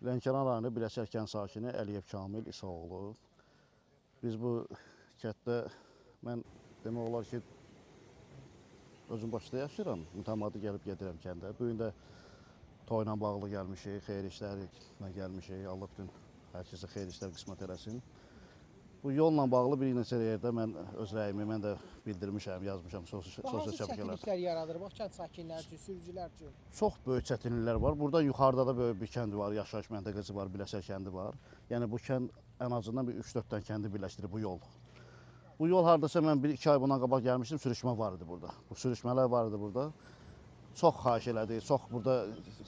Lənkəran rayonu Biləçər kənd sakini Əliyev Kamil İsaoğlu. Biz bu kənddə, mən demək olar ki, özüm başda yaşayıram, mütəmadi gəlib gedirəm kəndə. Bu gün də toyla bağlı gəlmişik, xeyir işlərlə gəlmişik. Allah bütün hər kəsə xeyir işlər qismət eləsin. Bu yolla bağlı bir neçə yerdə mən öz rəyimi mən də bildirmişəm, yazmışam sosial Hansı şəbəkələrdə. çətinliklər yaradır bax kənd sakinləri üçün, sürücülər üçün? Çox böyük çətinliklər var. Burada yuxarıda da böyük bir kənd var, yaşayış məntəqəsi var, Biləçər kəndi var. Yəni bu kənd ən azından bir 3-4 dənə kəndi birləşdirir bu yol. Bu yol hardasa mən 1-2 ay bundan qabaq gəlmişdim, sürüşmə var idi burada. Bu sürüşmələr var idi burada. Çox xahiş elədik, çox burada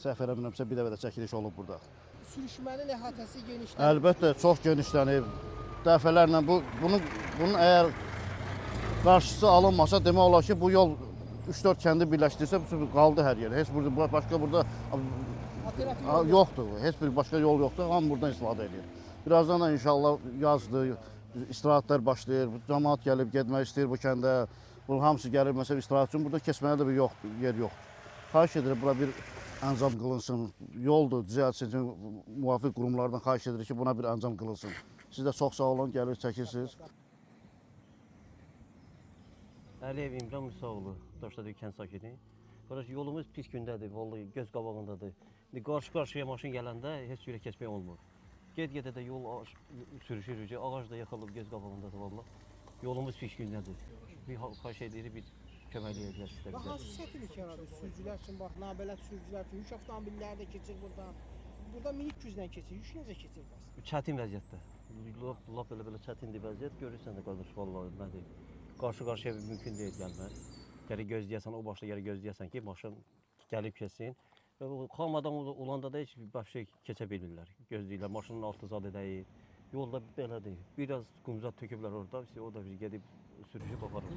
səhv eləmirəmsə bir dəfə də çəkiliş olub burada. Sürüşmənin əhatəsi genişlənir. Əlbəttə çox genişlənib. Dəfələrlə bunun əgər qarşısı alınmasa demək olar ki, bu yol 3-4 kəndi birləşdirsə qaldı hər yer. Heç burada başqa burada yoxdur. Heç bir başqa yol yoxdur. Hamı buradan istifadə edir. Birazdan da inşallah yazdır, istirahətlər başlayır. Cəmaət gəlib getmək istəyir bu kəndə. Bu hamısı gəlir məsələn istirahət üçün. Burada keçməyə də bir yer yoxdur. Xahiş edirəm bura bir əncam qılınsın. Yoldur, düzəltsin. Müvafiq qurumlardan xahiş edirik ki, buna bir əncam qılınsın. Siz də çox sağ olun, gəlir çəkirsiniz. Əliyev İmran Musaoğlu, Daşdadövü kənd sakini. Qardaş, yolumuz pis gündədir, vallahi göz qabağındadır. Qarşı-qarşıya maşın gələndə heç yerə keçmək olmur. Get-gedə də yol sürüşürük, ağac da yaxalıb göz qabağındadır vallahi. Yolumuz pis gündədir. Bir xahiş edirik, bir köməklik edilər sizə bizə. Hansı çətinlik yaradır sürücülər üçün, bax, nabələt sürücülər üçün, yük avtomobilləri də keçir buradan. Burada minik güclə keçir, yük necə keçir bəs? Çətin vəziyyətdə. Lap belə çətindir vəziyyət. Görürsən də qardaş, vallahi nədir? Qarşı-qarşıya mümkün deyil gəlmək. Gərək gözləyəsən, o başda gərək gözləyəsən ki, maşın gəlib keçsin. Və xam adam olanda da heç bir şey keçə bilmirlər. Gözləyirlər, maşının altı zad edəyir. Yolda belədir. Biraz qumzat töküblər orada, o da biz gedib sürüşüb aparır.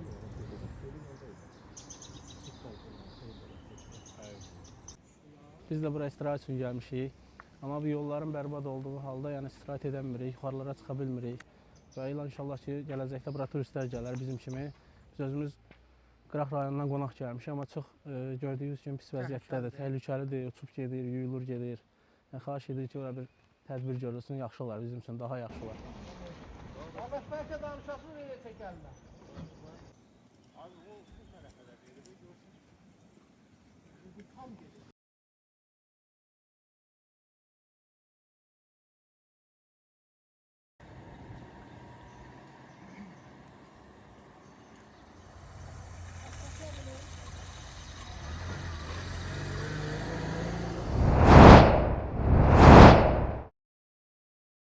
Biz də bura istirahət üçün gəlmişik. Amma bu yolların bərbad olduğu halda yəni istirahət edə bilmirik, yuxarılara çıxa bilmirik. Və inşallah ki, gələcəkdə bura turistlər gələr bizim kimi. Biz özümüz Qıraq rayonundan qonaq gəlmişik, amma çox gördüyünüz kimi pis vəziyyətdədir, təhlükəlidir, uçub gedir, yuyulur gedir. Yəni, xahiş edirik ki, ora bir tədbir görülsün, yaxşı olar, bizim üçün daha yaxşı olar. Ahmet bəlkə danışasın, nereye çəkərlər? Abi o bu tərəfə də verir, görsün. Bu tam gedir.